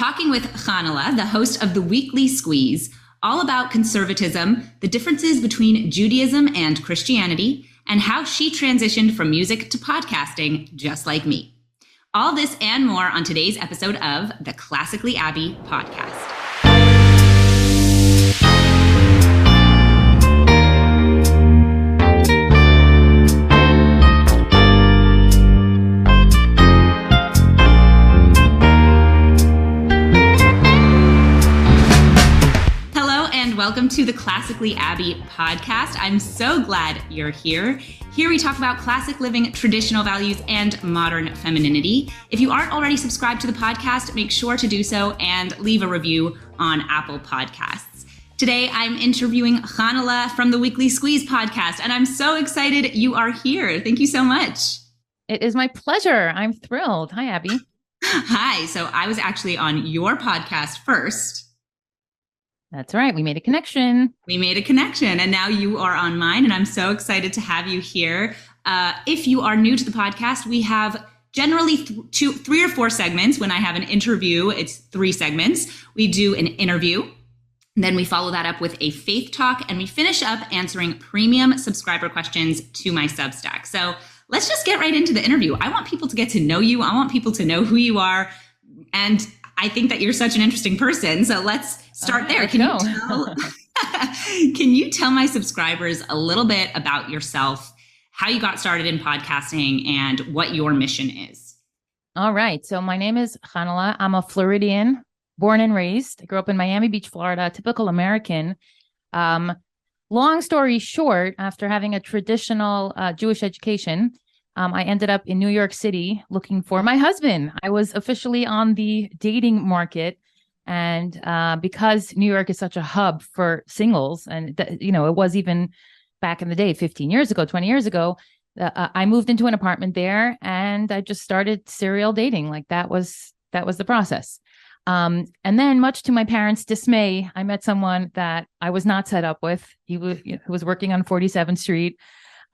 talking with Chanale, the host of the Weekly Squeeze, all about conservatism, the differences between Judaism and Christianity, and how she transitioned from music to podcasting, just like me. All this and more on today's episode of the Classically Abby podcast. Welcome to the Classically Abby podcast. I'm so glad you're here. Here we talk about classic living, traditional values, and modern femininity. If you aren't already subscribed to the podcast, make sure to do so and leave a review on Apple Podcasts. Today, I'm interviewing Chanale from the Weekly Squeeze podcast, and I'm so excited you are here. Thank you so much. It is my pleasure. I'm thrilled. Hi, Abby. Hi. So I was actually on your podcast first. That's right. We made a connection. And now you are on mine, and I'm so excited to have you here. If you are new to the podcast, we have generally three or four segments. When I have an interview, it's 3 segments. We do an interview, then we follow that up with a faith talk, and we finish up answering premium subscriber questions to my Substack. So let's just get right into the interview. I want people to get to know you. I want people to know who you are, and I think that you're such an interesting person. So let's start there. Can you tell my subscribers a little bit about yourself, how you got started in podcasting, and what your mission is? All right. So my name is Chanale. I'm a Floridian, born and raised. I grew up in Miami Beach, Florida, typical American. Long story short, after having a traditional Jewish education, I ended up in New York City looking for my husband. I was officially on the dating market. And because New York is such a hub for singles, and it was even back in the day, 15 years ago, 20 years ago, I moved into an apartment there and I just started serial dating. Like that was the process. And then much to my parents' dismay, I met someone that I was not set up with. He was working on 47th Street.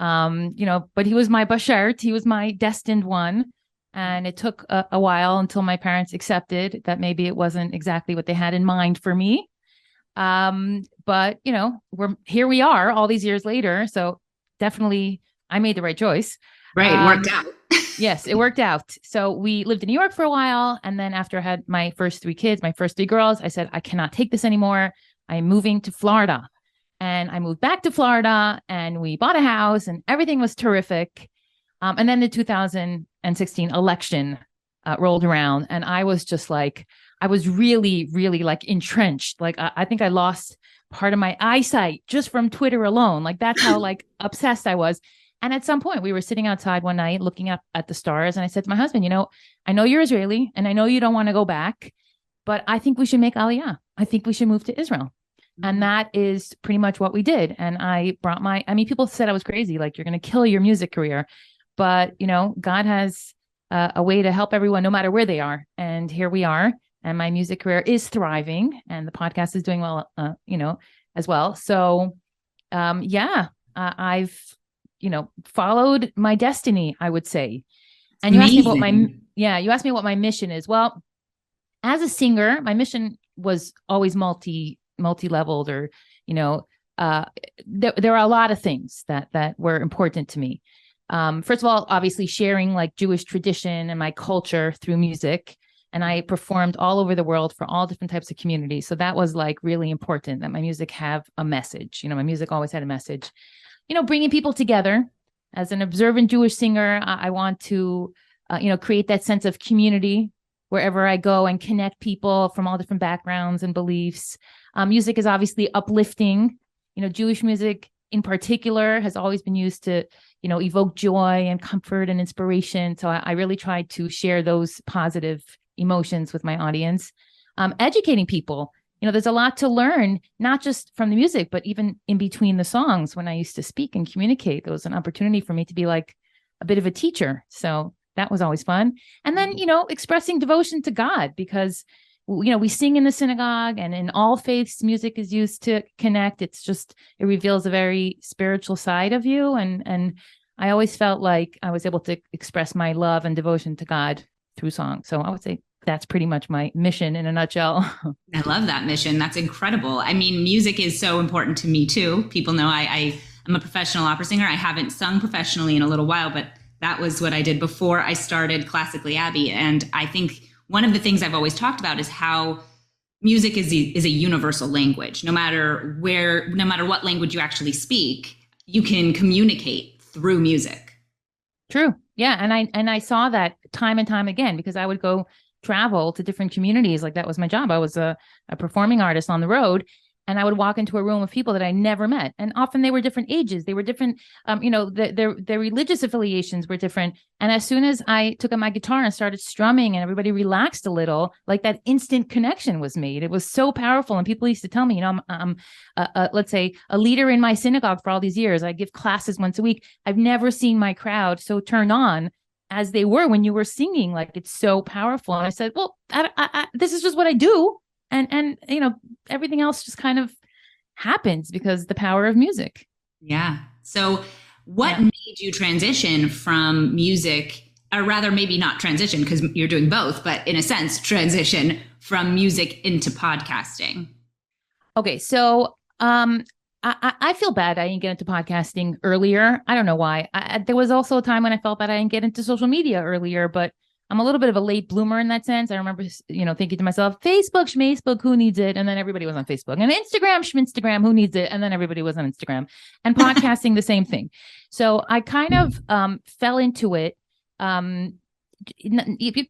But he was my bashert. He was my destined one. And it took a while until my parents accepted that maybe it wasn't exactly what they had in mind for me. But here we are all these years later. So definitely I made the right choice. Right. It worked out. Yes, it worked out. So we lived in New York for a while. And then after I had my first 3 kids, my first 3 girls, I said, I cannot take this anymore. I'm moving to Florida. And I moved back to Florida and we bought a house and everything was terrific. And then the 2016 election rolled around and I was just like, I was really, really like entrenched. Like I think I lost part of my eyesight just from Twitter alone. Like that's how like obsessed I was. And at some point we were sitting outside one night looking up at the stars. And I said to my husband, I know you're Israeli and I know you don't want to go back, but I think we should make Aliyah. I think we should move to Israel. And that is pretty much what we did. And I brought people said I was crazy, like you're going to kill your music career. But, God has a way to help everyone no matter where they are. And here we are. And my music career is thriving and the podcast is doing well, as well. So, I've, followed my destiny, I would say. And you asked me what my mission is. Well, as a singer, my mission was always multi-leveled or, there are a lot of things that were important to me. First of all, obviously sharing like Jewish tradition and my culture through music. And I performed all over the world for all different types of communities. So that was like really important that my music have a message. My music always had a message, bringing people together. As an observant Jewish singer, I want to, create that sense of community wherever I go and connect people from all different backgrounds and beliefs. Music is obviously uplifting. Jewish music in particular has always been used to, evoke joy and comfort and inspiration. So I really tried to share those positive emotions with my audience. Educating people, there's a lot to learn, not just from the music, but even in between the songs. When I used to speak and communicate, there was an opportunity for me to be like a bit of a teacher. So that was always fun. And then, expressing devotion to God, because, we sing in the synagogue and in all faiths, music is used to connect. It reveals a very spiritual side of you. And I always felt like I was able to express my love and devotion to God through song. So I would say that's pretty much my mission in a nutshell. I love that mission. That's incredible. I mean, music is so important to me too. People know I am a professional opera singer. I haven't sung professionally in a little while, but that was what I did before I started Classically Abby. And I think one of the things I've always talked about is how music is a universal language. No matter what language you actually speak, you can communicate through music. True. Yeah. And I saw that time and time again, because I would go travel to different communities. Like that was my job. I was a performing artist on the road, and I would walk into a room of people that I never met. And often they were different ages. They were different, their religious affiliations were different. And as soon as I took up my guitar and started strumming and everybody relaxed a little, like that instant connection was made. It was so powerful. And people used to tell me, I'm let's say a leader in my synagogue for all these years. I give classes once a week. I've never seen my crowd so turned on as they were when you were singing. Like, it's so powerful. And I said, well, this is just what I do. And everything else just kind of happens because the power of music. Yeah. So what made you transition from music, or rather maybe not transition because you're doing both, but in a sense, transition from music into podcasting? Okay. So I feel bad I didn't get into podcasting earlier. I don't know why. There was also a time when I felt bad I didn't get into social media earlier, but I'm a little bit of a late bloomer in that sense. I remember, thinking to myself, Facebook, schmacebook, who needs it? And then everybody was on Facebook. And Instagram, schminstagram, who needs it? And then everybody was on Instagram. And podcasting, the same thing. So I kind of fell into it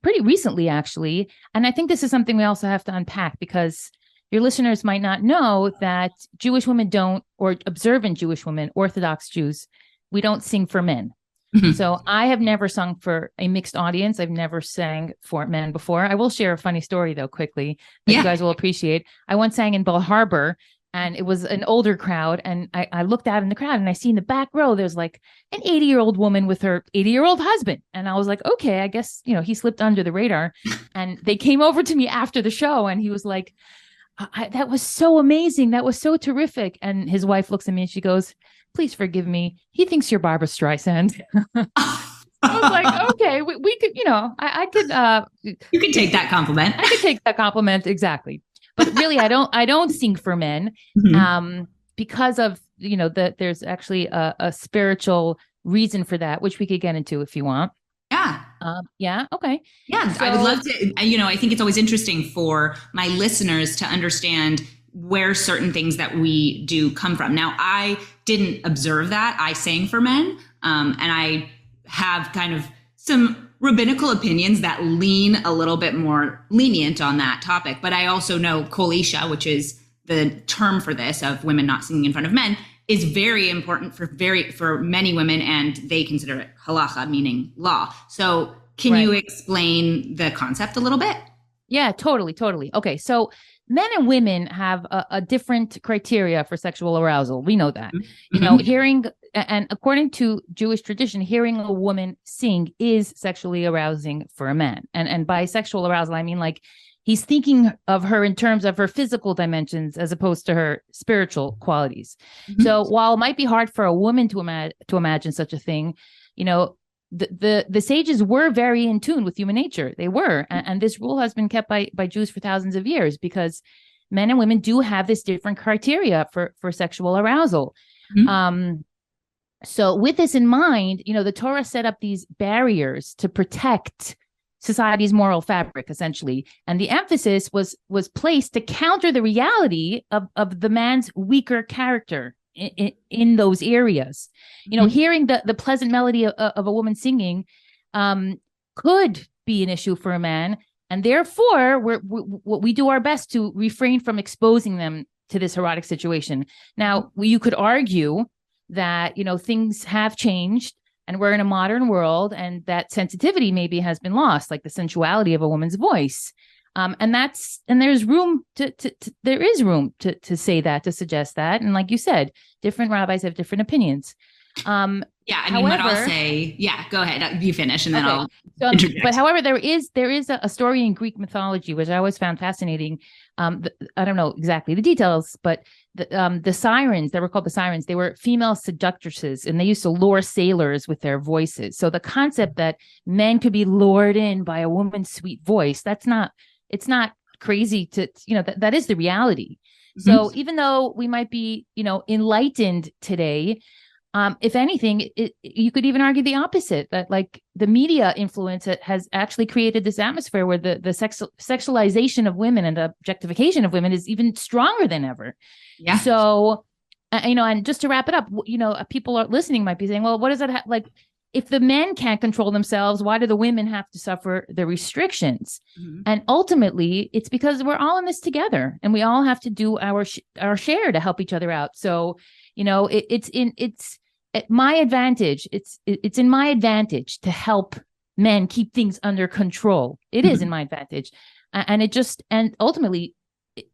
pretty recently, actually. And I think this is something we also have to unpack, because your listeners might not know that Jewish women don't, or observant Jewish women, Orthodox Jews, we don't sing for men. Mm-hmm. So I have never sung for a mixed audience. I've never sang for men before. I will share a funny story, though, quickly, that you guys will appreciate. I once sang in Bal Harbor, and it was an older crowd. And I looked out in the crowd, and I see in the back row, there's like an 80-year-old woman with her 80-year-old husband. And I was like, okay, I guess, he slipped under the radar. And they came over to me after the show, and he was like, that was so amazing. That was so terrific. And his wife looks at me and she goes, please forgive me. He thinks you're Barbara Streisand. I was like, okay, we could, I could. You could take that compliment. I could take that compliment. Exactly. But really, I don't sing for men, because of, there's actually a spiritual reason for that, which we could get into if you want. Yeah. Yeah. Okay. Yeah. So, I would love to, I think it's always interesting for my listeners to understand where certain things that we do come from. Now, I didn't observe that. I sang for men. And I have kind of some rabbinical opinions that lean a little bit more lenient on that topic. But I also know Kol Isha, which is the term for this, of women not singing in front of men, is very important for many women, and they consider it halacha, meaning law. So can you explain the concept a little bit? Yeah, totally. Okay, so men and women have a different criteria for sexual arousal. We know that. Mm-hmm. Hearing, and according to Jewish tradition, hearing a woman sing is sexually arousing for a man. And by sexual arousal, I mean like he's thinking of her in terms of her physical dimensions as opposed to her spiritual qualities. Mm-hmm. So while it might be hard for a woman to imagine such a thing, the sages were very in tune with human nature. They were. And this rule has been kept by Jews for thousands of years, because men and women do have this different criteria for sexual arousal. Mm-hmm. So with this in mind, the Torah set up these barriers to protect society's moral fabric, essentially. And the emphasis was placed to counter the reality of the man's weaker character in those areas. Mm-hmm. Hearing the pleasant melody of a woman singing could be an issue for a man. And therefore, we do our best to refrain from exposing them to this erotic situation. Now, you could argue that, things have changed, and we're in a modern world, and that sensitivity maybe has been lost, like the sensuality of a woman's voice. And there's room there is room to say that, to suggest that. And like you said, different rabbis have different opinions. Yeah, I mean, what I'll However, say, yeah, go ahead. You finish and then okay. I'll But interject. however, there is a story in Greek mythology which I always found fascinating. I don't know exactly the details, but the sirens, they were called the sirens. They were female seductresses, and they used to lure sailors with their voices. So the concept that men could be lured in by a woman's sweet voice, it's not crazy to, that is the reality. So Mhm. even though we might be, enlightened today, if anything, you could even argue the opposite, that like the media influence has actually created this atmosphere where the sexualization of women and the objectification of women is even stronger than ever. Yeah. So, and just to wrap it up, people are listening might be saying, well, what does that like? If the men can't control themselves, why do the women have to suffer the restrictions? Mhm. And ultimately, it's because we're all in this together, and we all have to do our share to help each other out. So, it's at my advantage. It's in my advantage to help men keep things under control. It is in Mhm. my advantage, and ultimately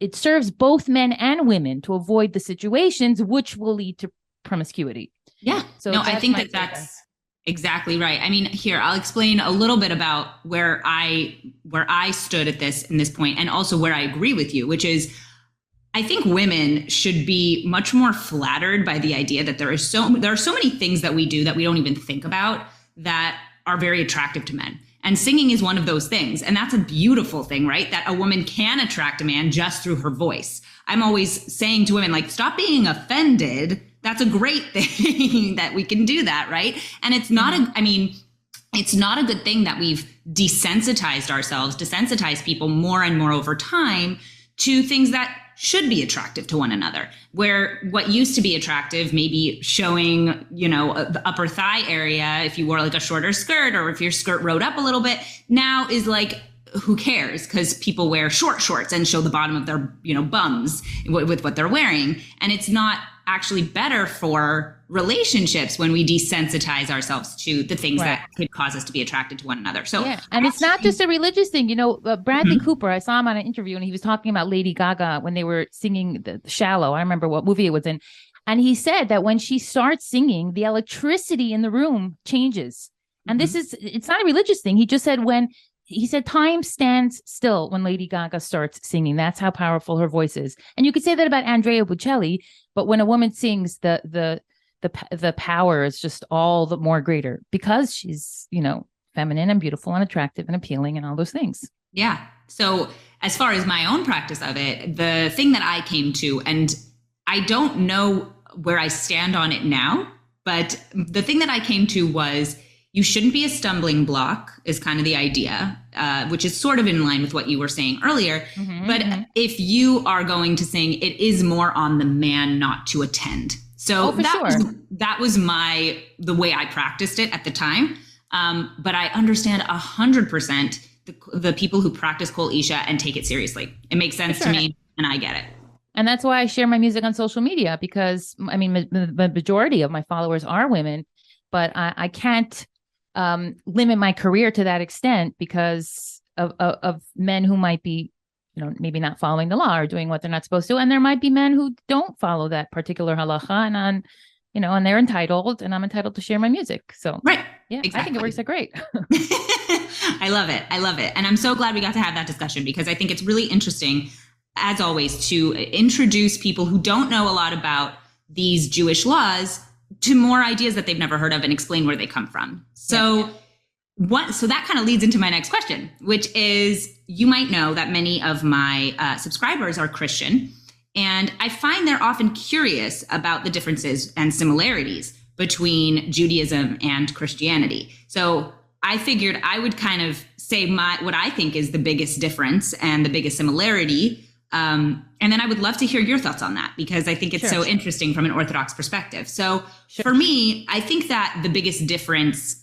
it serves both men and women to avoid the situations which will lead to promiscuity. Yeah. So No, I that's think my that take on it. that's exactly right. I mean, here, I'll explain a little bit about where I stood at this in this point, and also where I agree with you, which is I think women should be much more flattered by the idea that there are so many things that we do that we don't even think about that are very attractive to men. And singing is one of those things. And that's a beautiful thing, right? That a woman can attract a man just through her voice. I'm always saying to women, like, stop being offended. That's a great thing that we can do that, right? And it's not I mean, it's not a good thing that we've desensitized people more and more over time to things that should be attractive to one another, where what used to be attractive, maybe showing, the upper thigh area, if you wore like a shorter skirt, or if your skirt rode up a little bit, now is like, who cares? Because people wear short shorts and show the bottom of their, bums with what they're wearing. And it's not actually better for relationships when we desensitize ourselves to the things Right. that could cause us to be attracted to one another. So Yeah. And it's not just a religious thing. Bradley Mhm. Cooper, I saw him on an interview and he was talking about Lady Gaga when they were singing the Shallow. I remember what movie it was in. And he said that when she starts singing, the electricity in the room changes. And Mhm. it's not a religious thing. He said time stands still when Lady Gaga starts singing. That's how powerful her voice is. And you could say that about Andrea Bocelli, but when a woman sings, the power is just all the more greater because she's, feminine and beautiful and attractive and appealing and all those things. Yeah. So, as far as my own practice of it, the thing that I came to, and I don't know where I stand on it now, but the thing that I came to was you shouldn't be a stumbling block, is kind of the idea, which is sort of in line with what you were saying earlier. Mm-hmm, But mm-hmm. if you are going to sing, it is more on the man not to attend. So Oh, for sure. that was the way I practiced it at the time. But I understand 100% the people who practice Kol Isha and take it seriously. It makes sense to Sure. me, and I get it. And that's why I share my music on social media because I mean, the majority of my followers are women, but I can't limit my career to that extent because of men who might be, maybe not following the law or doing what they're not supposed to. And there might be men who don't follow that particular halacha and they're entitled and I'm entitled to share my music. So Right. yeah, Exactly. I think it works out great. I love it. I love it. And I'm so glad we got to have that discussion because I think it's really interesting, as always, to introduce people who don't know a lot about these Jewish laws to more ideas that they've never heard of and explain where they come from. So so that kind of leads into my next question, which is, you might know that many of my subscribers are Christian, and I find they're often curious about the differences and similarities between Judaism and Christianity. So I figured I would kind of say what I think is the biggest difference and the biggest similarity. And then I would love to hear your thoughts on that because I think it's so interesting from an Orthodox perspective. So for me, I think that the biggest difference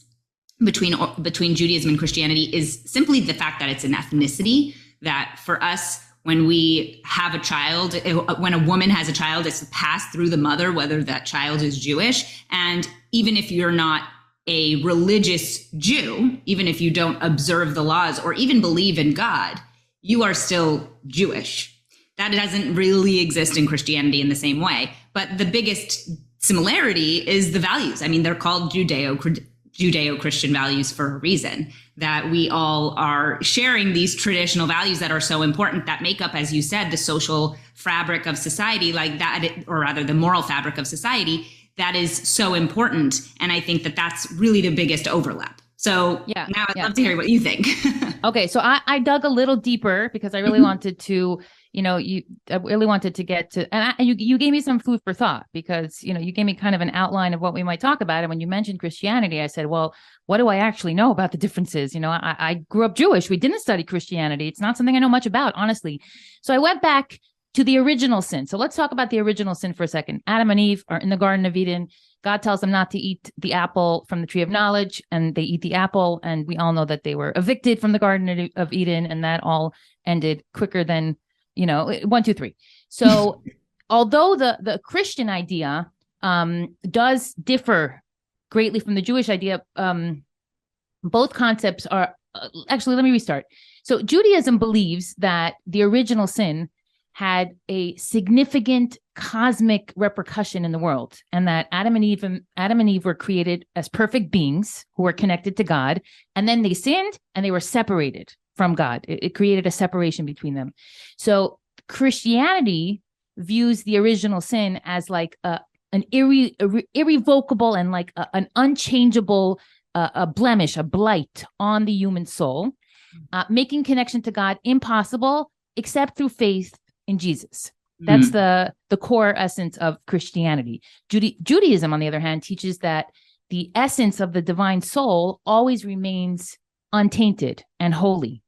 between Judaism and Christianity is simply the fact that it's an ethnicity. That for us, when we have a child, when a woman has a child, it's passed through the mother, whether that child is Jewish. And even if you're not a religious Jew, even if you don't observe the laws or even believe in God, you are still Jewish. That doesn't really exist in Christianity in the same way. But the biggest similarity is the values. I mean, they're called Judeo-Christian values for a reason, that we all are sharing these traditional values that are so important, that make up, as you said, the social fabric of society, like that, or rather the moral fabric of society, that is so important. And I think that that's really the biggest overlap. So now I'd love to hear what you think. Okay. So I dug a little deeper because I really wanted to, I really wanted to get to, and you gave me some food for thought because, you gave me kind of an outline of what we might talk about. And when you mentioned Christianity, I said, well, what do I actually know about the differences? I grew up Jewish. We didn't study Christianity. It's not something I know much about, honestly. So I went back to the original sin. So let's talk about the original sin for a second. Adam and Eve are in the Garden of Eden. God tells them not to eat the apple from the tree of knowledge, and they eat the apple. And we all know that they were evicted from the Garden of Eden, and that all ended quicker than, 1, 2, 3. So although the Christian idea does differ greatly from the Jewish idea, both concepts are actually, let me restart. So Judaism believes that the original sin had a significant cosmic repercussion in the world, and that Adam and Eve were created as perfect beings who were connected to God, and then they sinned and they were separated from God. It created a separation between them. So Christianity views the original sin as like an irrevocable and like an unchangeable a blemish, a blight on the human soul, making connection to God impossible except through faith in Jesus. That's the core essence of Christianity. Judaism, on the other hand, teaches that the essence of the divine soul always remains untainted and holy.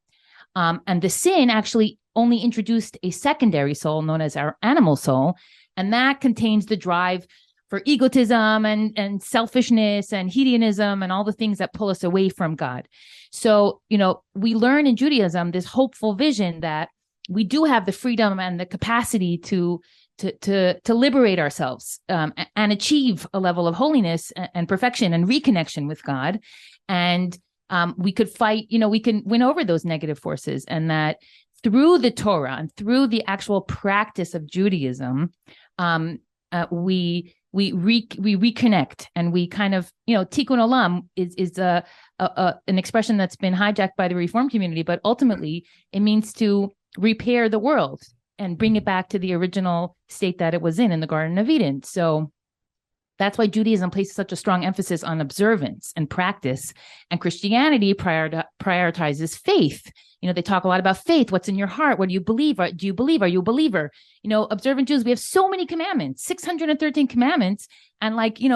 And the sin actually only introduced a secondary soul known as our animal soul. And that contains the drive for egotism and selfishness and hedonism and all the things that pull us away from God. So, we learn in Judaism this hopeful vision that we do have the freedom and the capacity to liberate ourselves and achieve a level of holiness and perfection and reconnection with God. And we could fight, we can win over those negative forces, and that through the Torah and through the actual practice of Judaism, we reconnect, and we kind of, tikkun olam is an expression that's been hijacked by the Reform community, but ultimately it means to repair the world and bring it back to the original state that it was in the Garden of Eden. So that's why Judaism places such a strong emphasis on observance and practice, and Christianity prioritizes faith. They talk a lot about faith. What's in your heart? What do you believe? Do you believe? Are you a believer? Observant Jews, we have so many commandments, 613 commandments. And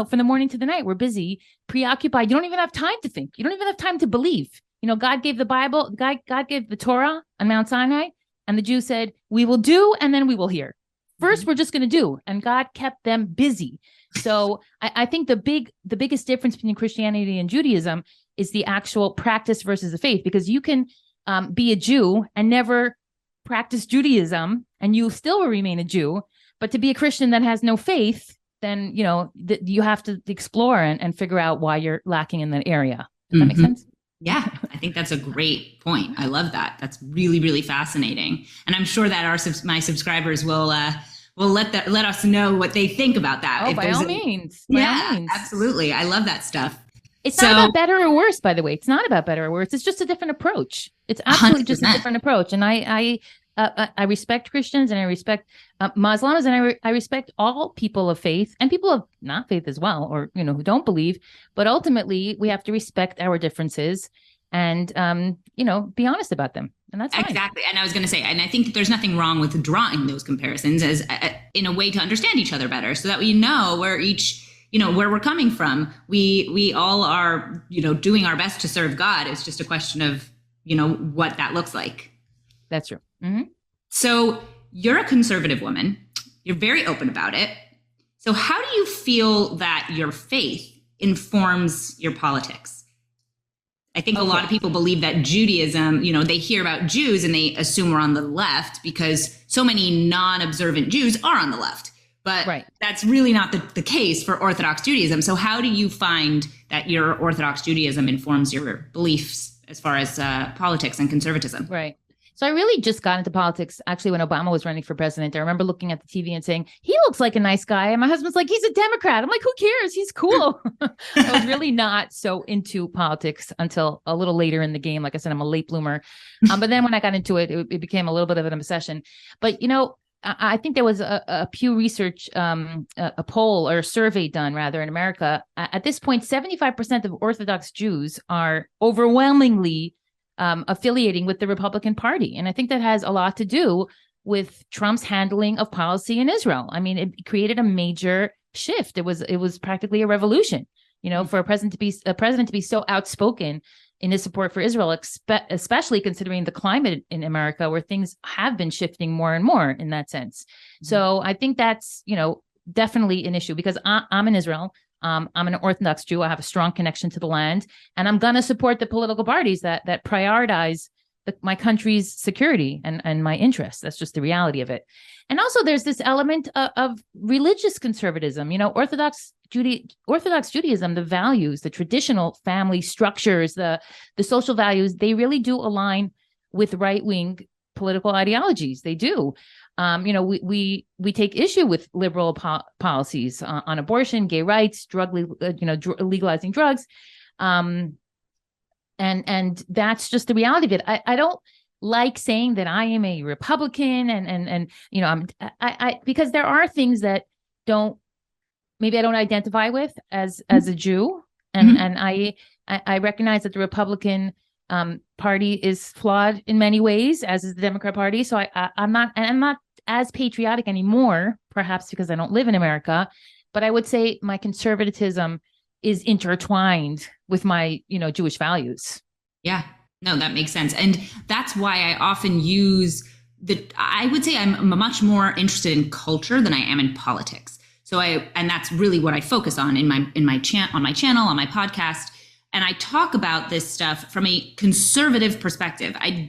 from the morning to the night, we're busy, preoccupied. You don't even have time to think. You don't even have time to believe. God gave the Bible, God gave the Torah on Mount Sinai, and the Jews said, we will do, and then we will hear. First, we're just going to do. And God kept them busy. So I think the biggest difference between Christianity and Judaism is the actual practice versus the faith, because you can be a Jew and never practice Judaism, and you still will remain a Jew. But to be a Christian that has no faith, then, you have to explore and figure out why you're lacking in that area. Does that make sense? Yeah, I think that's a great point. I love that. That's really, really fascinating. And I'm sure that my subscribers will let us know what they think about that. Oh, by all means. Absolutely. I love that stuff. It's not about better or worse, by the way. It's not about better or worse. It's just a different approach. It's absolutely 100%. Just a different approach. And I respect Christians, and I respect Muslims, and I respect all people of faith and people of not faith as well, or, who don't believe. But ultimately, we have to respect our differences and, be honest about them. And that's fine. Exactly. And I was going to say, and I think that there's nothing wrong with drawing those comparisons as in a way to understand each other better, so that we know where where we're coming from. We all are, doing our best to serve God. It's just a question of, what that looks like. That's true. Mm-hmm. So you're a conservative woman. You're very open about it. So how do you feel that your faith informs your politics? I think a lot of people believe that Judaism, they hear about Jews and they assume we're on the left because so many non-observant Jews are on the left. But that's really not the case for Orthodox Judaism. So how do you find that your Orthodox Judaism informs your beliefs as far as politics and conservatism? Right. So I really just got into politics actually when Obama was running for president. I remember looking at the TV and saying, he looks like a nice guy. And my husband's like, he's a Democrat. I'm like, who cares? He's cool. I was really not so into politics until a little later in the game. Like I said, I'm a late bloomer. But then when I got into it, it became a little bit of an obsession. But, I think there was a Pew Research, a poll or a survey done rather in America. At this point, 75% of Orthodox Jews are overwhelmingly affiliating with the Republican Party. And I think that has a lot to do with Trump's handling of policy in Israel. I mean, it created a major shift. It was practically a revolution, for a president to be so outspoken in his support for Israel, especially considering the climate in America, where things have been shifting more and more in that sense. Mm-hmm. So I think that's, definitely an issue because I'm in Israel. I'm an Orthodox Jew. I have a strong connection to the land, and I'm going to support the political parties that prioritize my country's security and my interests. That's just the reality of it. And also there's this element of religious conservatism, Orthodox Judaism, the values, the traditional family structures, the social values, they really do align with right-wing political ideologies. They do. We take issue with liberal policies on abortion, gay rights, legalizing drugs. And that's just the reality of it. I don't like saying that I am a Republican and I because there are things that maybe I don't identify with as a Jew. And, mm-hmm. and I recognize that the Republican party is flawed in many ways, as is the Democrat Party. So I'm not as patriotic anymore, perhaps because I don't live in America, but I would say my conservatism is intertwined with my, Jewish values. Yeah, no, that makes sense. And that's why I often use I would say I'm much more interested in culture than I am in politics. And that's really what I focus on on my channel, on my podcast. And I talk about this stuff from a conservative perspective. I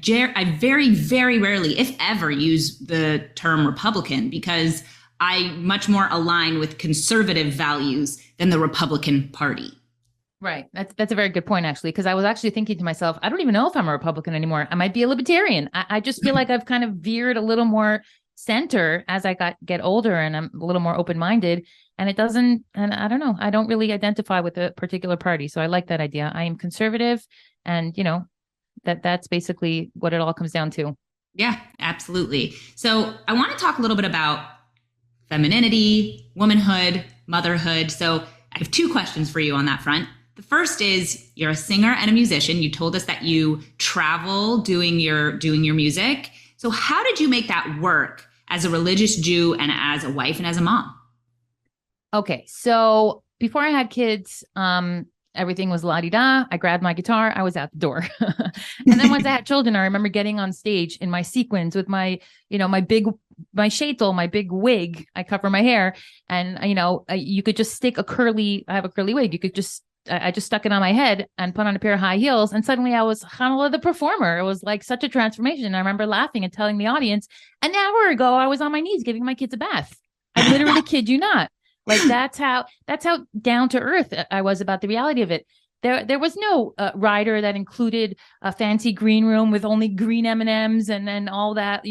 very, very rarely, if ever, use the term Republican because I much more align with conservative values than the Republican Party. Right. That's a very good point, actually, because I was actually thinking to myself, I don't even know if I'm a Republican anymore. I might be a libertarian. I just feel like I've kind of veered a little more center as I get older and I'm a little more open-minded. And I don't know, I don't really identify with a particular party. So I like that idea. I am conservative and, that's basically what it all comes down to. Yeah, absolutely. So I want to talk a little bit about femininity, womanhood, motherhood. So I have two questions for you on that front. The first is, you're a singer and a musician. You told us that you travel doing your music. So how did you make that work as a religious Jew and as a wife and as a mom? Okay, so before I had kids, everything was la-di-da. I grabbed my guitar. I was out the door. And then once I had children, I remember getting on stage in my sequins with my sheitel, my big wig. I cover my hair. And, you could just stick I have a curly wig. I just stuck it on my head and put on a pair of high heels. And suddenly I was Chanale the performer. It was like such a transformation. I remember laughing and telling the audience, an hour ago, I was on my knees giving my kids a bath. I literally kid you not. Like that's how down to earth I was about the reality of it. There was no rider that included a fancy green room with only green M&Ms and then all that,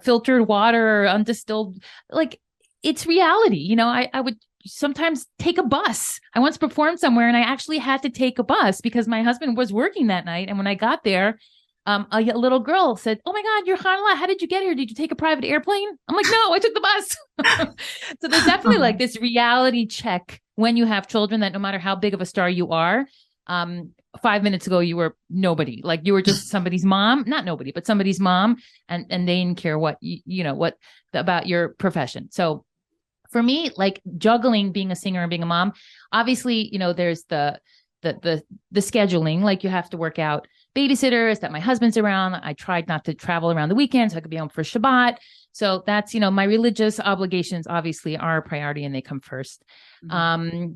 filtered water or undistilled. Like it's reality. I would sometimes take a bus. I once performed somewhere and I actually had to take a bus because my husband was working that night. And when I got there, a little girl said, "Oh my God, you're Chanale. How did you get here? Did you take a private airplane?" I'm like, "No, I took the bus." So there's definitely like this reality check when you have children that no matter how big of a star you are, 5 minutes ago, you were nobody. Like you were just somebody's mom, not nobody, but somebody's mom. And they didn't care what, about your profession. So for me, like juggling being a singer and being a mom, obviously, there's the scheduling, like you have to work out babysitters, that my husband's around. I tried not to travel around the weekends so I could be home for Shabbat. So that's, my religious obligations obviously are a priority and they come first. Mm-hmm.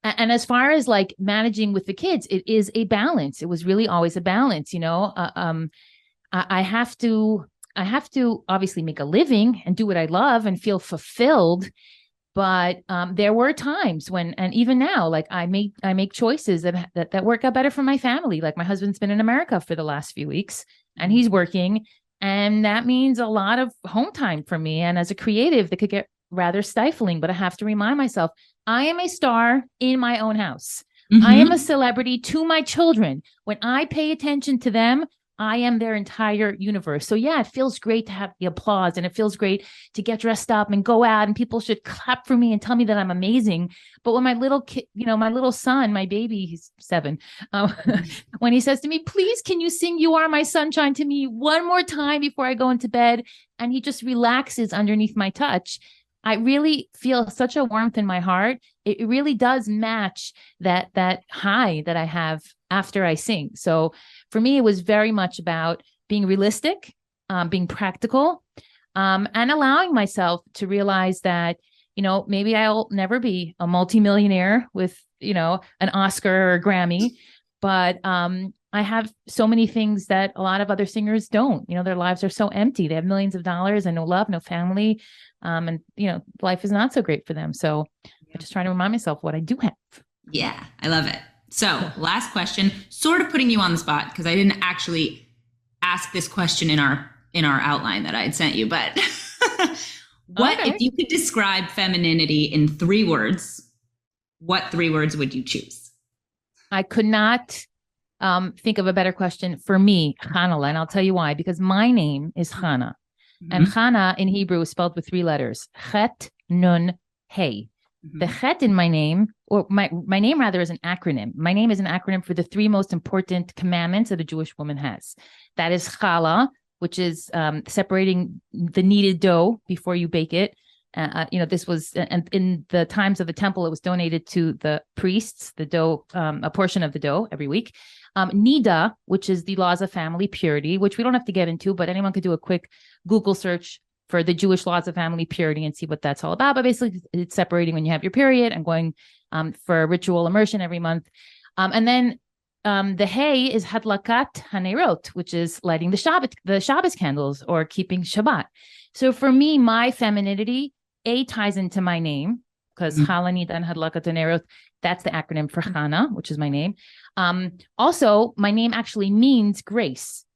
And as far as like managing with the kids, it is a balance. It was really always a balance, I have to obviously make a living and do what I love and feel fulfilled. But there were times when, and even now, like I make choices that work out better for my family. Like my husband's been in America for the last few weeks. and he's working. And that means a lot of home time for me. And as a creative, that could get rather stifling, but I have to remind myself, I am a star in my own house. I am a celebrity to my children. When I pay attention to them, I am their entire universe. So yeah, it feels great to have the applause, and it feels great to get dressed up and go out, and people should clap for me and tell me that I'm amazing. But when my little kid, my little son, my baby, he's 7, when he says to me, please, can you sing You Are My Sunshine to me one more time before I go into bed? And he just relaxes underneath my touch. I really feel such a warmth in my heart. It really does match that high that I have after I sing. So for me, it was very much about being realistic, being practical, and allowing myself to realize that, maybe I'll never be a multimillionaire with, an Oscar or a Grammy, but I have so many things that a lot of other singers don't. Their lives are so empty. They have millions of dollars and no love, no family. And, life is not so great for them. So I just try to remind myself what I do have. Yeah, I love it. So last question, sort of putting you on the spot because I didn't actually ask this question in our outline that I had sent you, but if you could describe femininity in 3 words, what 3 words would you choose? I could not think of a better question for me, Chanale, and I'll tell you why, because my name is Chana. And Chana in Hebrew is spelled with 3 letters, Chet, Nun, Hey. The Chet in my name, or my name rather, is an acronym. My name is an acronym for the 3 most important commandments that a Jewish woman has. That is Chala, which is separating the kneaded dough before you bake it. This was, and in the times of the temple, it was donated to the priests, the dough, a portion of the dough every week. Nida, which is the laws of family purity, which we don't have to get into, but anyone could do a quick Google search for the Jewish laws of family purity and see what that's all about. But basically, it's separating when you have your period and going for ritual immersion every month. And then the Hey is Hadlakat Hanerot, which is lighting the Shabbos candles or keeping Shabbat. So for me, my femininity, ties into my name, because Chala, Nida, and Hadlakat Hanerot, that's the acronym for Chana, which is my name. Also, my name actually means grace.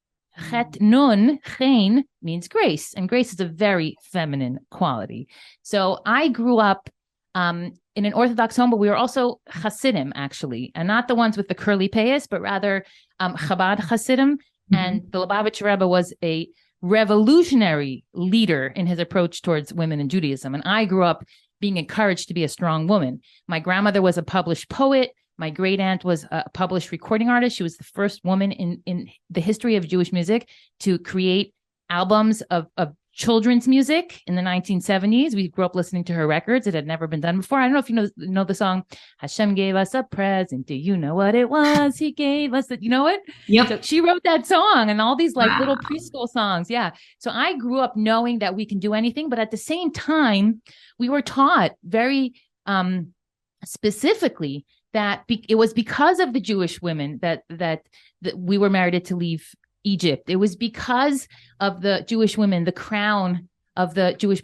Chet Nun, Chen, means grace, and grace is a very feminine quality. So I grew up in an Orthodox home, but we were also Hasidim, actually, and not the ones with the curly payas, but rather Chabad Hasidim. And the Lubavitcher Rebbe was a revolutionary leader in his approach towards women in Judaism. And I grew up being encouraged to be a strong woman. My grandmother was a published poet. My great aunt was a published recording artist. She was the first woman in the history of Jewish music to create albums of children's music in the 1970s. We grew up listening to her records. It had never been done before. I don't know if you know the song, Hashem gave us a present. Do you know what it was? He gave us it. You know it? Yep. So she wrote that song and all these little preschool songs. Yeah. So I grew up knowing that we can do anything, but at the same time, we were taught very specifically that it was because of the Jewish women that we were merited to leave Egypt. It was because of the Jewish women, the crown of the Jewish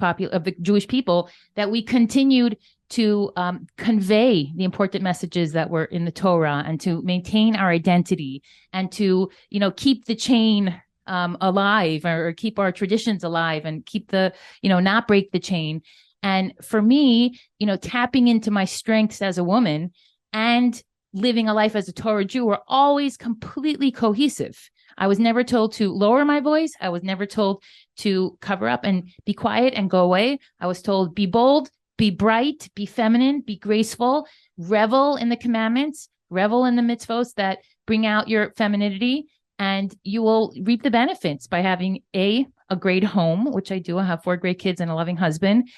people, that we continued to convey the important messages that were in the Torah, and to maintain our identity, and to keep the chain alive, or keep our traditions alive, and keep the not break the chain. And for me, tapping into my strengths as a woman and living a life as a Torah Jew were always completely cohesive. I was never told to lower my voice. I was never told to cover up and be quiet and go away. I was told, be bold, be bright, be feminine, be graceful, revel in the commandments, revel in the mitzvos that bring out your femininity, and you will reap the benefits by having a great home, which I do. I have 4 great kids and a loving husband,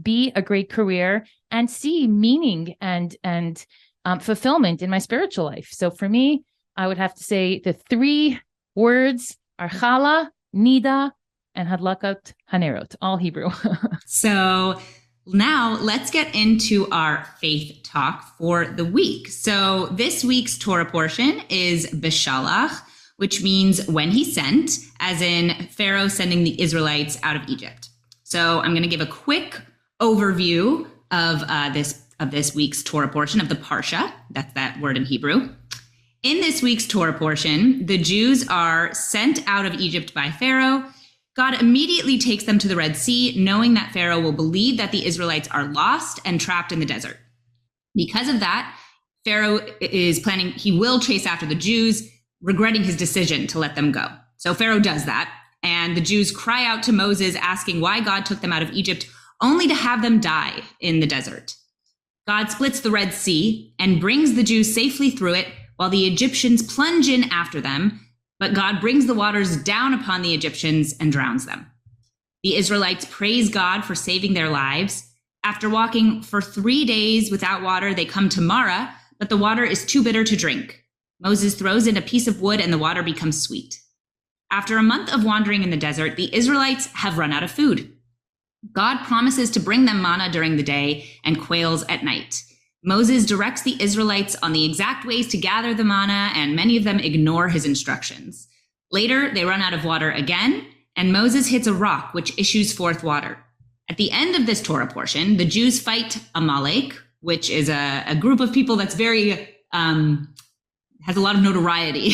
B, a great career, and C, meaning and fulfillment in my spiritual life. So for me, I would have to say the 3 words are Chala, Nida, and Hadlakat Hanerot, all Hebrew. So now let's get into our faith talk for the week. So this week's Torah portion is Beshalach, which means when he sent, as in Pharaoh sending the Israelites out of Egypt. So I'm going to give a quick overview of this week's Torah portion of the Parsha. That's that word in Hebrew. In this week's Torah portion, the Jews are sent out of Egypt by Pharaoh. God immediately takes them to the Red Sea, knowing that Pharaoh will believe that the Israelites are lost and trapped in the desert. Because of that, Pharaoh is planning, he will chase after the Jews, regretting his decision to let them go. So Pharaoh does that, and the Jews cry out to Moses, asking why God took them out of Egypt, only to have them die in the desert. God splits the Red Sea and brings the Jews safely through it, while the Egyptians plunge in after them, but God brings the waters down upon the Egyptians and drowns them. The Israelites praise God for saving their lives. After walking for 3 days without water, they come to Marah, but the water is too bitter to drink. Moses throws in a piece of wood and the water becomes sweet. After a month of wandering in the desert, the Israelites have run out of food. God promises to bring them manna during the day and quails at night. Moses directs the Israelites on the exact ways to gather the manna, and many of them ignore his instructions. Later, they run out of water again, and Moses hits a rock which issues forth water. At the end of this Torah portion, the Jews fight Amalek, which is a group of people that's very, has a lot of notoriety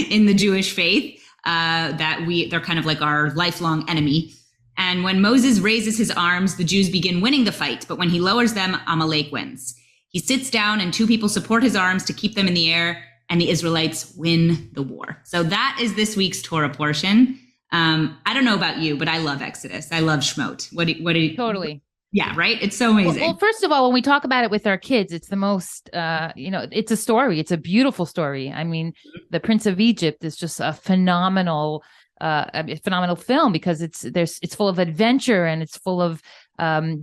in the Jewish faith, they're kind of like our lifelong enemy. And when Moses raises his arms, the Jews begin winning the fight. But when he lowers them, Amalek wins. He sits down and 2 people support his arms to keep them in the air, and the Israelites win the war. So that is this week's Torah portion. I don't know about you, but I love Exodus. I love Shemot. What do you Totally. Yeah, right? It's so amazing. Well, first of all, when we talk about it with our kids, it's the most, it's a story. It's a beautiful story. I mean, The Prince of Egypt is just a phenomenal film because it's full of adventure and it's full of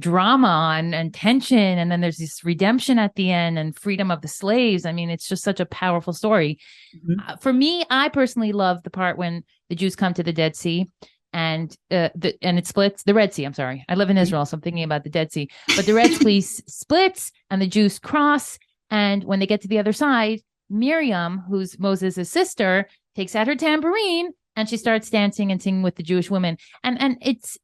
drama and tension, and then there's this redemption at the end and freedom of the slaves. I mean, it's just such a powerful story. Mm-hmm. For me, I personally love the part when the Jews come to the Dead Sea and it splits. The Red Sea, I'm sorry. I live in Israel, so I'm thinking about the Dead Sea. But the Red Sea splits and the Jews cross, and when they get to the other side, Miriam, who's Moses' sister, takes out her tambourine and she starts dancing and singing with the Jewish women. And it's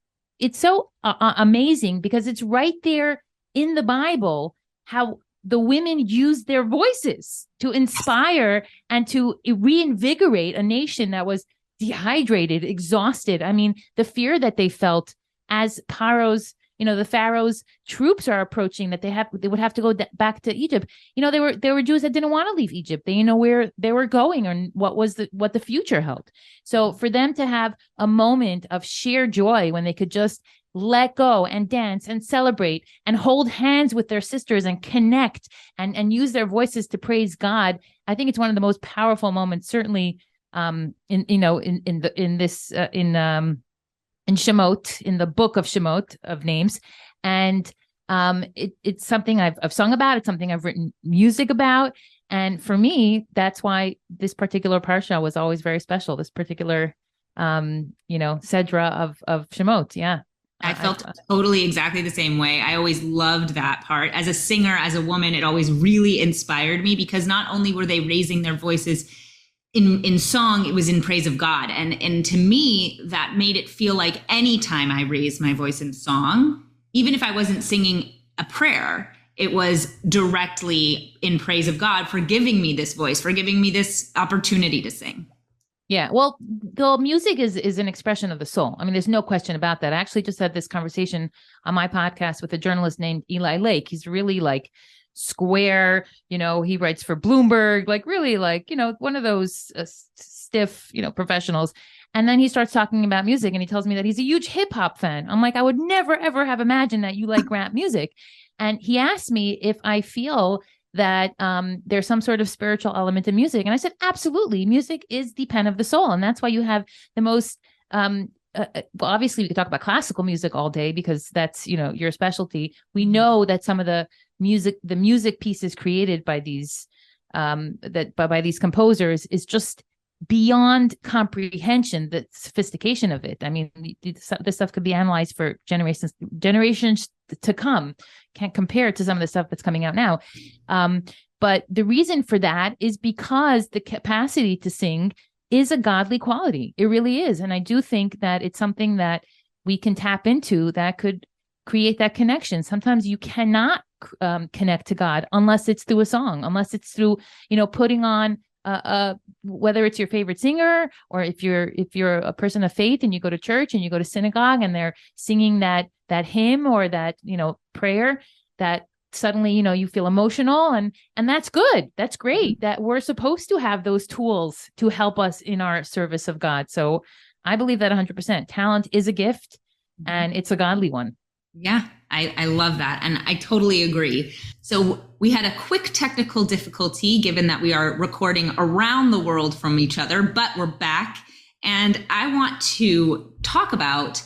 so amazing because it's right there in the Bible how the women used their voices to inspire and to reinvigorate a nation that was dehydrated, exhausted. I mean, the fear that they felt as the Pharaoh's troops are approaching, that they would have to go back to Egypt. There were Jews that didn't want to leave Egypt. They where they were going and what the future held. So for them to have a moment of sheer joy when they could just let go and dance and celebrate and hold hands with their sisters and connect and use their voices to praise God, I think it's one of the most powerful moments, certainly in Shemot, in the book of Shemot of names. And it's something I've sung about. It's something I've written music about. And for me, that's why this particular parsha was always very special. This particular, Sedra of Shemot. Yeah. I felt totally exactly the same way. I always loved that part. As a singer, as a woman, it always really inspired me because not only were they raising their voices in song, it was in praise of God. And to me, that made it feel like any time I raised my voice in song, even if I wasn't singing a prayer, it was directly in praise of God for giving me this voice, for giving me this opportunity to sing. Yeah, well, the music is an expression of the soul. I mean, there's no question about that. I actually just had this conversation on my podcast with a journalist named Eli Lake. He's really like square, he writes for Bloomberg, like really like, one of those stiff, professionals. And then he starts talking about music and he tells me that he's a huge hip hop fan. I'm like, I would never, ever have imagined that you like rap music. And he asked me if I feel that there's some sort of spiritual element in music. And I said, absolutely. Music is the pen of the soul. And that's why you have the most, obviously we could talk about classical music all day because that's, your specialty. We know that some of the music pieces created by these, by these composers is just beyond comprehension, the sophistication of it. I mean, this stuff could be analyzed for generations to come. Can't compare it to some of the stuff that's coming out now. But the reason for that is because the capacity to sing is a godly quality. It really is. And I do think that it's something that we can tap into that could create that connection. Sometimes you cannot connect to God unless it's through a song, unless it's through, putting on whether it's your favorite singer, or if you're a person of faith and you go to church and you go to synagogue and they're singing that hymn or that prayer, that suddenly you feel emotional, and that's good. That's great. That we're supposed to have those tools to help us in our service of God. So I believe that 100%. Talent is a gift, and it's a godly one. Yeah, I love that. And I totally agree. So we had a quick technical difficulty given that we are recording around the world from each other, but we're back. And I want to talk about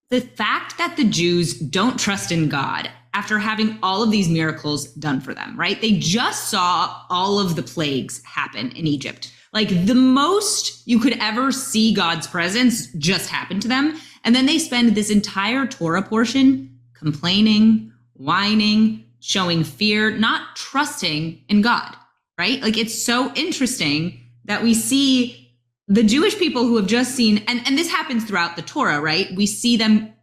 the fact that the Jews don't trust in God after having all of these miracles done for them, right? They just saw all of the plagues happen in Egypt. Like the most you could ever see God's presence just happened to them. And then they spend this entire Torah portion complaining, whining, showing fear, not trusting in God, right? Like it's so interesting that we see the Jewish people who have just seen, and this happens throughout the Torah, right? We see them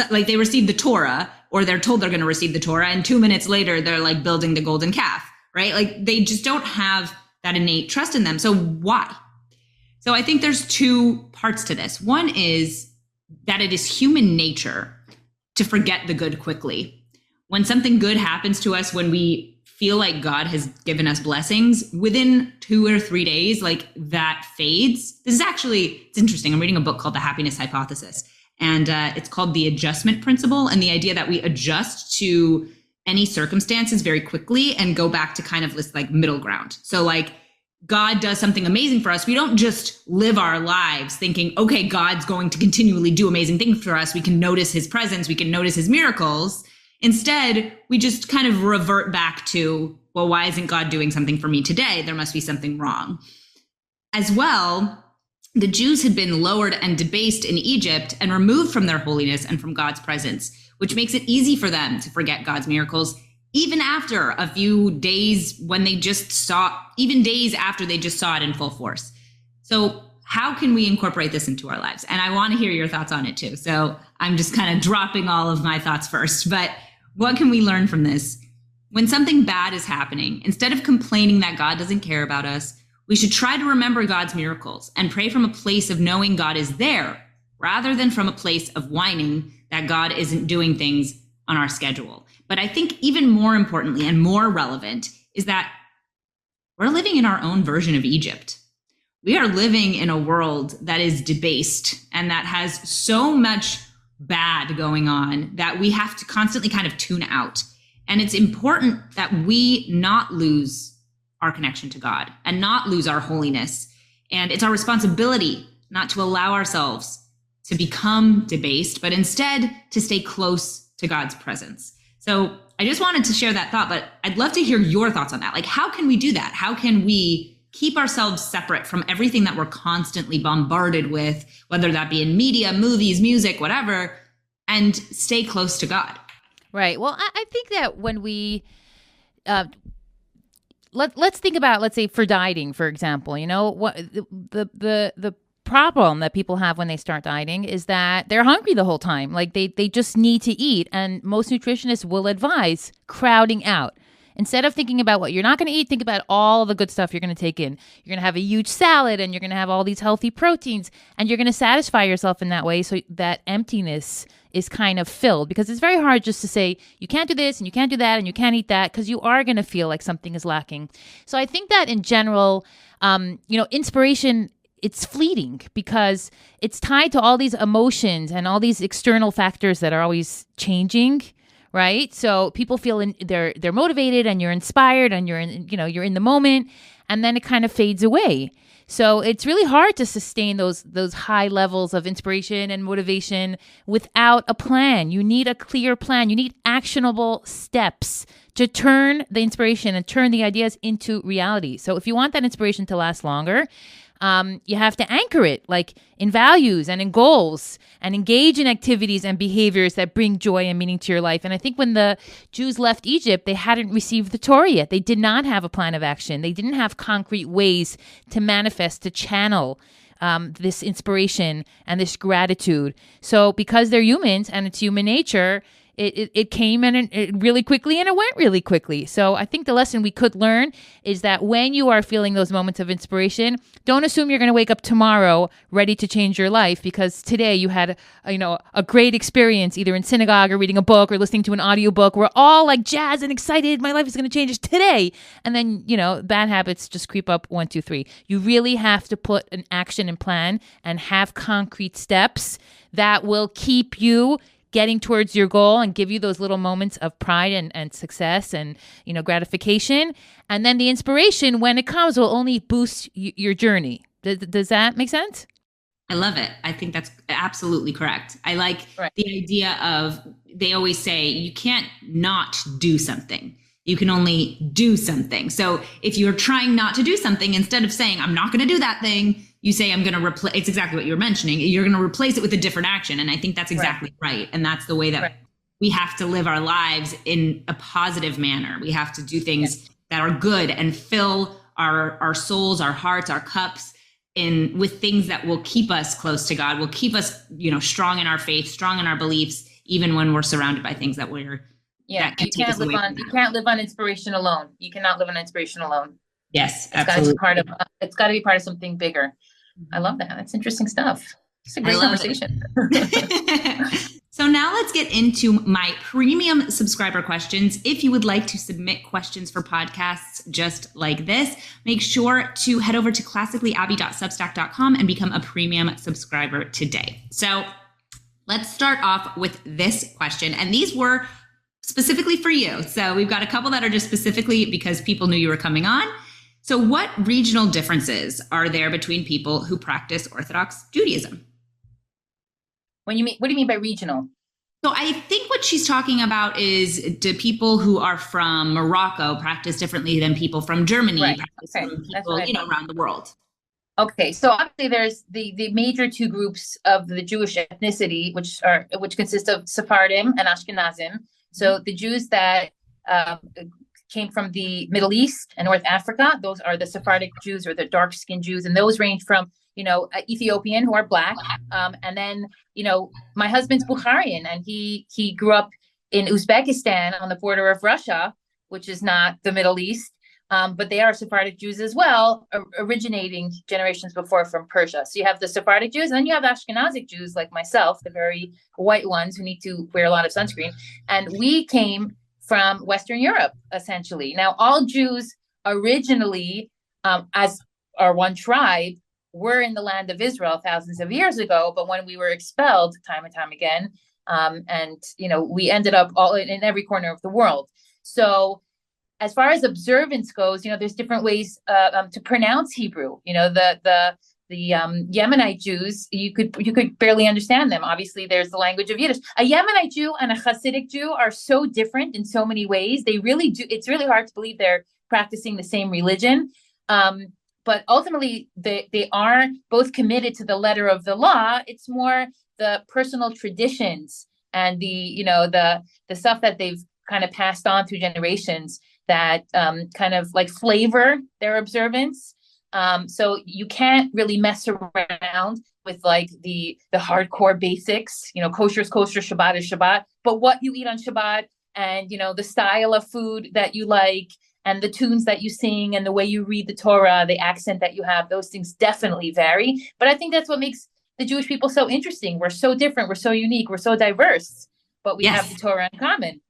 like they receive the Torah, or they're told they're going to receive the Torah, and 2 minutes later, they're like building the golden calf, right? Like they just don't have that innate trust in them. So why? So I think there's two parts to this. One is that it is human nature to forget the good quickly. When something good happens to us, when we feel like God has given us blessings, within 2 or 3 days, like that fades. It's interesting. I'm reading a book called The Happiness Hypothesis, and it's called The Adjustment Principle, and the idea that we adjust to any circumstances very quickly and go back to kind of this like middle ground. So like God does something amazing for us. We don't just live our lives thinking, okay, God's going to continually do amazing things for us. We can notice his presence. We can notice his miracles. Instead, we just kind of revert back to, well, why isn't God doing something for me today? There must be something wrong. As well, the Jews had been lowered and debased in Egypt and removed from their holiness and from God's presence, which makes it easy for them to forget God's miracles, even after a few days when they just saw, even days after they just saw it in full force. So how can we incorporate this into our lives? And I want to hear your thoughts on it too. So I'm just kind of dropping all of my thoughts first, but what can we learn from this? When something bad is happening, instead of complaining that God doesn't care about us, we should try to remember God's miracles and pray from a place of knowing God is there, rather than from a place of whining that God isn't doing things on our schedule. But I think even more importantly and more relevant is that we're living in our own version of Egypt. We are living in a world that is debased and that has so much bad going on that we have to constantly kind of tune out. And it's important that we not lose our connection to God and not lose our holiness. And it's our responsibility not to allow ourselves to become debased, but instead to stay close to God's presence. So I just wanted to share that thought, but I'd love to hear your thoughts on that. Like, how can we do that? How can we keep ourselves separate from everything that we're constantly bombarded with, whether that be in media, movies, music, whatever, and stay close to God? Right. Well, I think that when we let's think about, let's say for dieting, for example, what the problem that people have when they start dieting is that they're hungry the whole time. Like they just need to eat. And most nutritionists will advise crowding out. Instead of thinking about what you're not going to eat, think about all the good stuff you're going to take in. You're going to have a huge salad and you're going to have all these healthy proteins and you're going to satisfy yourself in that way so that emptiness is kind of filled, because it's very hard just to say you can't do this and you can't do that and you can't eat that, because you are going to feel like something is lacking. So I think that in general, inspiration, it's fleeting because it's tied to all these emotions and all these external factors that are always changing. Right. So people feel they're motivated and you're inspired and you're in the moment, and then it kind of fades away. So it's really hard to sustain those high levels of inspiration and motivation without a plan. You need a clear plan. You need actionable steps to turn the inspiration and turn the ideas into reality. So if you want that inspiration to last longer, you have to anchor it like in values and in goals and engage in activities and behaviors that bring joy and meaning to your life. And I think when the Jews left Egypt, they hadn't received the Torah yet. They did not have a plan of action. They didn't have concrete ways to manifest, to channel this inspiration and this gratitude. So because they're humans and it's human nature, it came and it really quickly and it went really quickly. So I think the lesson we could learn is that when you are feeling those moments of inspiration, don't assume you're going to wake up tomorrow ready to change your life because today you had a great experience either in synagogue or reading a book or listening to an audiobook. We're all like jazzed and excited. My life is going to change today. And then, bad habits just creep up 1, 2, 3. You really have to put an action and plan and have concrete steps that will keep you getting towards your goal and give you those little moments of pride and success and, gratification. And then the inspiration, when it comes, will only boost your journey. Does that make sense? I love it. I think that's absolutely correct. I like the idea of, they always say you can't not do something. You can only do something. So if you're trying not to do something, instead of saying, I'm not going to do that thing, you say, I'm going to replace, it's exactly what you were mentioning. You're going to replace it with a different action. And I think that's exactly right. And that's the way that we have to live our lives in a positive manner. We have to do things that are good and fill our souls, our hearts, our cups with things that will keep us close to God, will keep us, strong in our faith, strong in our beliefs, even when we're surrounded by things that we're you can't live on inspiration alone. You cannot live on inspiration alone. Yes, absolutely. It's got to be part of something bigger. I love that. That's interesting stuff. It's a great conversation. So now let's get into my premium subscriber questions. If you would like to submit questions for podcasts just like this, make sure to head over to classicallyabby.substack.com and become a premium subscriber today. So let's start off with this question. And these were specifically for you. So we've got a couple that are just specifically because people knew you were coming on. So what regional differences are there between people who practice Orthodox Judaism? What do you mean by regional? So I think what she's talking about is, do people who are from Morocco practice differently than people from Germany, practice from people, around the world? Okay, so obviously there's the major two groups of the Jewish ethnicity, which consist of Sephardim and Ashkenazim. So the Jews that came from the Middle East and North Africa, those are the Sephardic Jews or the dark-skinned Jews, and those range from Ethiopian, who are black, and then my husband's Bukharian, and he grew up in Uzbekistan on the border of Russia, which is not the Middle East, but they are Sephardic Jews as well, originating generations before from Persia. So you have the Sephardic Jews, and then you have Ashkenazic Jews like myself, the very white ones who need to wear a lot of sunscreen, and we came from Western Europe, essentially. Now, all Jews originally, as our one tribe, were in the land of Israel thousands of years ago, but when we were expelled time and time again, we ended up all in every corner of the world. So as far as observance goes, there's different ways to pronounce Hebrew. The Yemenite Jews, you could barely understand them. Obviously, there's the language of Yiddish. A Yemenite Jew and a Hasidic Jew are so different in so many ways. They really do. It's really hard to believe they're practicing the same religion. But ultimately, they are both committed to the letter of the law. It's more the personal traditions and the stuff that they've kind of passed on through generations that kind of like flavor their observance. So you can't really mess around with like the hardcore basics, kosher is kosher, Shabbat is Shabbat, but what you eat on Shabbat and, the style of food that you like and the tunes that you sing and the way you read the Torah, the accent that you have, those things definitely vary. But I think that's what makes the Jewish people so interesting. We're so different. We're so unique. We're so diverse, but we have the Torah in common.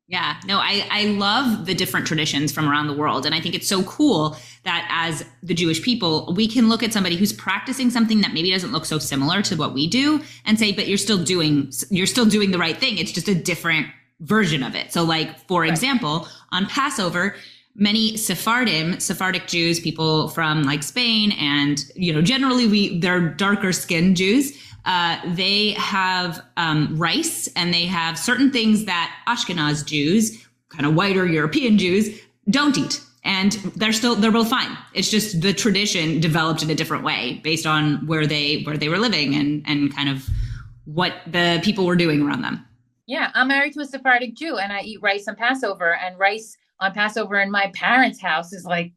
Yeah, no, I love the different traditions from around the world. And I think it's so cool that as the Jewish people, we can look at somebody who's practicing something that maybe doesn't look so similar to what we do and say, but you're still doing the right thing. It's just a different version of it. So like, for example, on Passover, many Sephardic Jews, people from like Spain and, generally they're darker skinned Jews. They have rice and they have certain things that Ashkenaz Jews, kind of whiter European Jews, don't eat. And they're both fine. It's just the tradition developed in a different way based on where they were living and kind of what the people were doing around them. Yeah, I'm married to a Sephardic Jew and I eat rice on Passover, and rice on Passover in my parents' house is like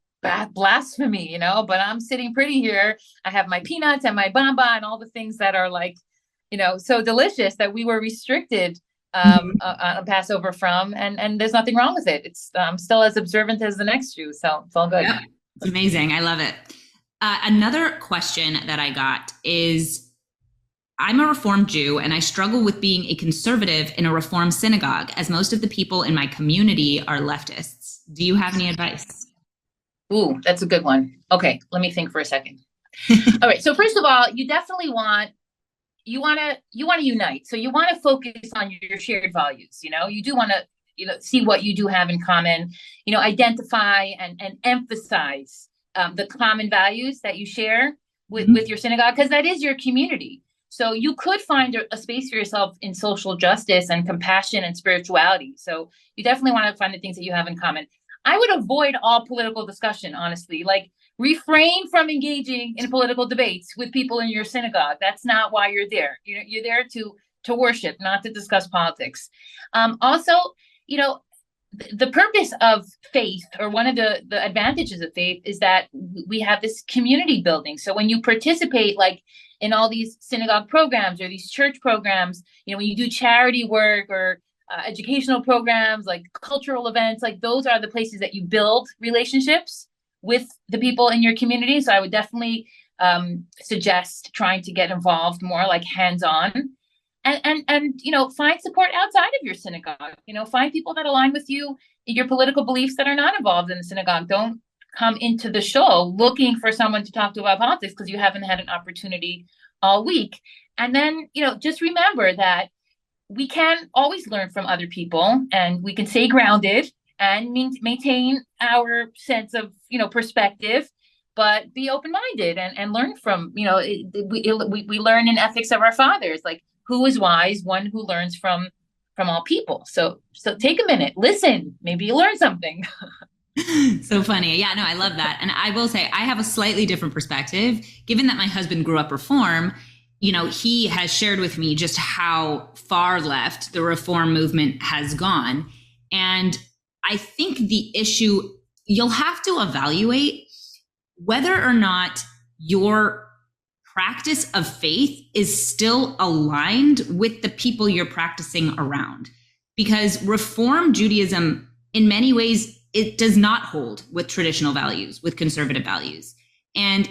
blasphemy, but I'm sitting pretty here. I have my peanuts and my bamba and all the things that are like, so delicious that we were restricted Mhm. on Passover from, and there's nothing wrong with it. It's still as observant as the next Jew, so it's all good. Yep. It's amazing. I love it. Another question that I got is, I'm a Reformed Jew and I struggle with being a conservative in a Reformed synagogue, as most of the people in my community are leftists. Do you have any advice? Ooh, that's a good one. Okay, let me think for a second. All right. So first of all, you definitely want to unite. So you want to focus on your shared values. You do want to see what you do have in common. Identify and emphasize the common values that you share with your synagogue, because that is your community. So you could find a space for yourself in social justice and compassion and spirituality. So you definitely want to find the things that you have in common. I would avoid all political discussion, honestly. Like, refrain from engaging in political debates with people in your synagogue. That's not why you're there. You're there to worship, not to discuss politics. Also, the purpose of faith, or one of the advantages of faith, is that we have this community building. So when you participate, like in all these synagogue programs or these church programs, when you do charity work or educational programs, like cultural events, like those are the places that you build relationships with the people in your community. So I would definitely suggest trying to get involved more, like hands-on, and find support outside of your synagogue. Find people that align with you, your political beliefs, that are not involved in the synagogue. Don't come into the show looking for someone to talk to about politics because you haven't had an opportunity all week. And then, just remember that we can always learn from other people, and we can stay grounded and maintain our sense of, perspective, but be open-minded and learn from, we learn in ethics of our fathers, like, who is wise? One who learns from all people. So take a minute, listen, maybe you learn something. So funny. Yeah, no, I love that. And I will say I have a slightly different perspective, given that my husband grew up Reform. He has shared with me just how far left the Reform movement has gone. And I think the issue, you'll have to evaluate whether or not your practice of faith is still aligned with the people you're practicing around. Because Reform Judaism, in many ways, it does not hold with traditional values, with conservative values. And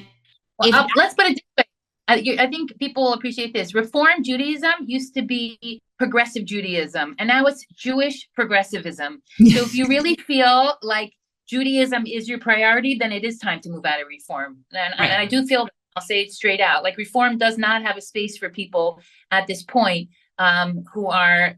let's put it this way. I think people will appreciate this. Reform Judaism used to be progressive Judaism, and now it's Jewish progressivism. So if you really feel like Judaism is your priority, then it is time to move out of Reform. And I do feel, I'll say it straight out, like, Reform does not have a space for people at this point who are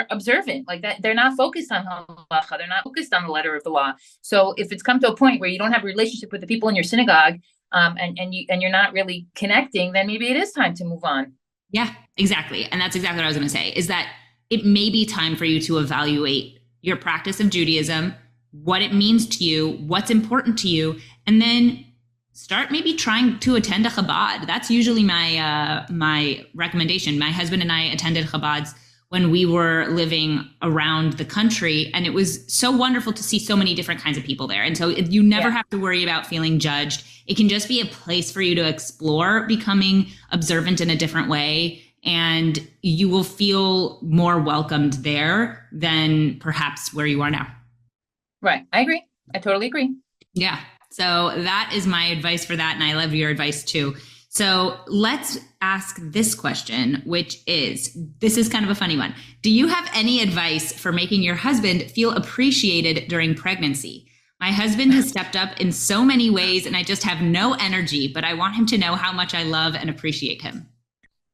observant, like that. They're not focused on halacha. They're not focused on the letter of the law. So if it's come to a point where you don't have a relationship with the people in your synagogue, and you're not really connecting, then maybe it is time to move on. Yeah, exactly. And that's exactly what I was going to say, is that it may be time for you to evaluate your practice of Judaism, what it means to you, what's important to you, and then start maybe trying to attend a Chabad. That's usually my recommendation. My husband and I attended Chabads when we were living around the country, and it was so wonderful to see so many different kinds of people there. And so you never have to worry about feeling judged. It can just be a place for you to explore becoming observant in a different way, and you will feel more welcomed there than perhaps where you are now. Right. I agree. I totally agree. Yeah. So that is my advice for that. And I love your advice too. So let's ask this question, which is, this is kind of a funny one. Do you have any advice for making your husband feel appreciated during pregnancy? My husband has stepped up in so many ways and I just have no energy, but I want him to know how much I love and appreciate him.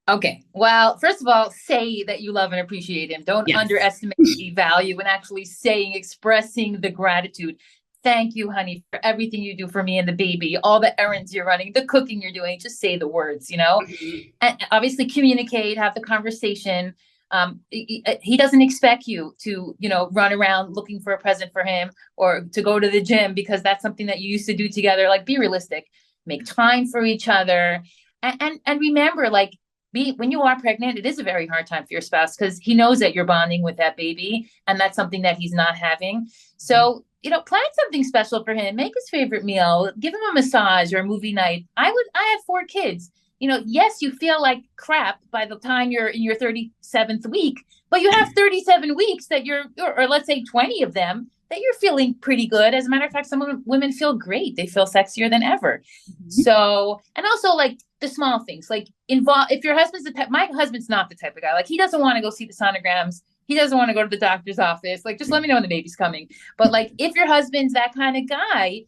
Okay. Well, first of all, say that you love and appreciate him. Don't underestimate the value and actually expressing the gratitude. Thank you, honey, for everything you do for me and the baby, all the errands you're running, the cooking you're doing. Just say the words, and obviously communicate, have the conversation. He doesn't expect you to, run around looking for a present for him or to go to the gym because that's something that you used to do together. Like, be realistic, make time for each other. And remember, like, when you are pregnant, it is a very hard time for your spouse because he knows that you're bonding with that baby and that's something that he's not having. So, plan something special for him, make his favorite meal, give him a massage or a movie night. I have 4 kids. yes, you feel like crap by the time you're in your 37th week, but you have 37 weeks that or let's say 20 of them that you're feeling pretty good. As a matter of fact, some women feel great. They feel sexier than ever. Mm-hmm. So, and also like the small things, like if your husband's my husband's not the type of guy, like he doesn't want to go see the sonograms. He doesn't want to go to the doctor's office. Like, just let me know when the baby's coming. But like, if your husband's that kind of guy,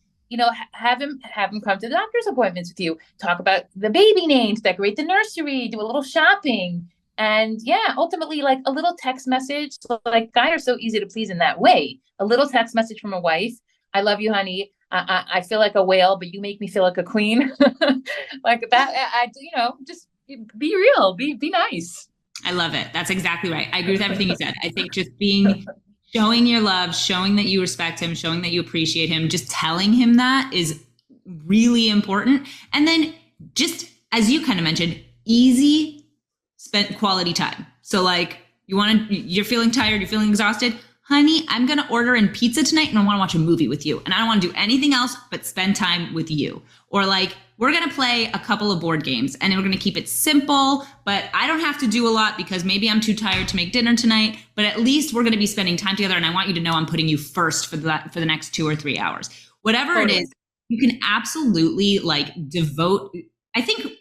have him come to the doctor's appointments with you, talk about the baby names, decorate the nursery, do a little shopping. And yeah, ultimately, like a little text message, like guys are so easy to please in that way. A little text message from a wife. I love you, honey. I feel like a whale, but you make me feel like a queen. Like that. Just be real, be nice. I love it. That's exactly right. I agree with everything you said. I think just showing your love, showing that you respect him, showing that you appreciate him, just telling him that is really important. And then just, as you kind of mentioned, easy spent quality time. So like you're feeling tired, you're feeling exhausted. Honey, I'm going to order in pizza tonight and I want to watch a movie with you. And I don't want to do anything else but spend time with you. Or like, we're going to play a couple of board games and we're going to keep it simple, but I don't have to do a lot because maybe I'm too tired to make dinner tonight, but at least we're going to be spending time together. And I want you to know I'm putting you first for the next 2 or 3 hours. Whatever it is, you can absolutely like devote. I think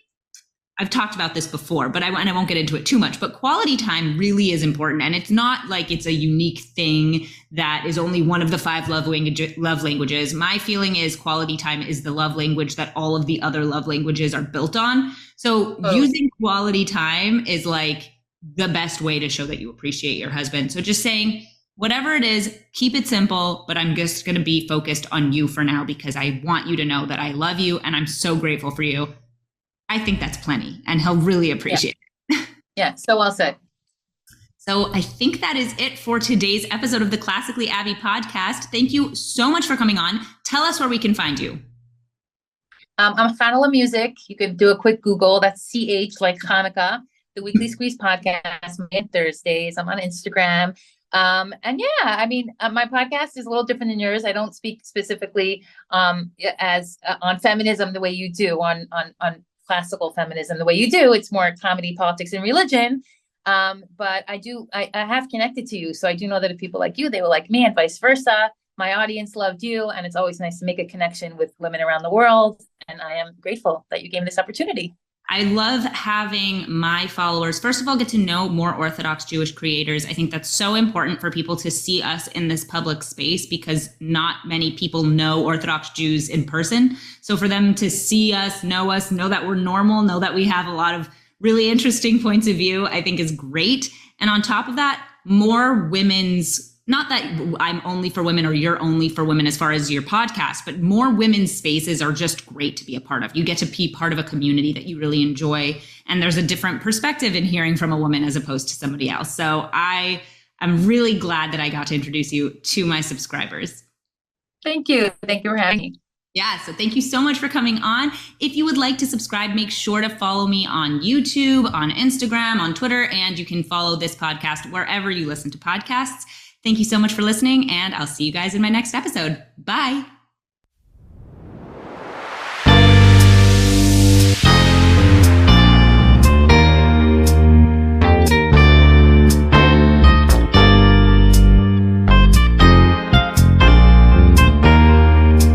I've talked about this before, but I won't get into it too much, but quality time really is important. And it's not like it's a unique thing that is only one of the 5 love languages. My feeling is quality time is the love language that all of the other love languages are built on. So using quality time is like the best way to show that you appreciate your husband. So just saying, whatever it is, keep it simple, but I'm just going to be focused on you for now because I want you to know that I love you and I'm so grateful for you. I think that's plenty, and he'll really appreciate it. Yeah, so well said. So I think that is it for today's episode of the Classically Abby podcast. Thank you so much for coming on. Tell us where we can find you. I'm Chanale Music. You could do a quick Google. That's CH like Hanukkah, the Weekly Squeeze podcast, Monday and Thursdays. I'm on Instagram. And yeah, I mean, my podcast is a little different than yours. I don't speak specifically as on feminism the way you do on classical feminism the way you do. It's more comedy, politics, and religion. But I have connected to you. So I do know that if people like you, they were like me and vice versa. My audience loved you. And it's always nice to make a connection with women around the world. And I am grateful that you gave me this opportunity. I love having my followers, first of all, get to know more Orthodox Jewish creators. I think that's so important for people to see us in this public space because not many people know Orthodox Jews in person. So for them to see us, know that we're normal, know that we have a lot of really interesting points of view, I think is great. And on top of that, more women's, not that I'm only for women or you're only for women as far as your podcast, but more women's spaces are just great to be a part of. You get to be part of a community that you really enjoy. And there's a different perspective in hearing from a woman as opposed to somebody else. So I'm really glad that I got to introduce you to my subscribers. Thank you. Thank you for having me. Yeah, so thank you so much for coming on. If you would like to subscribe, make sure to follow me on YouTube, on Instagram, on Twitter, and you can follow this podcast wherever you listen to podcasts. Thank you so much for listening, and I'll see you guys in my next episode. Bye.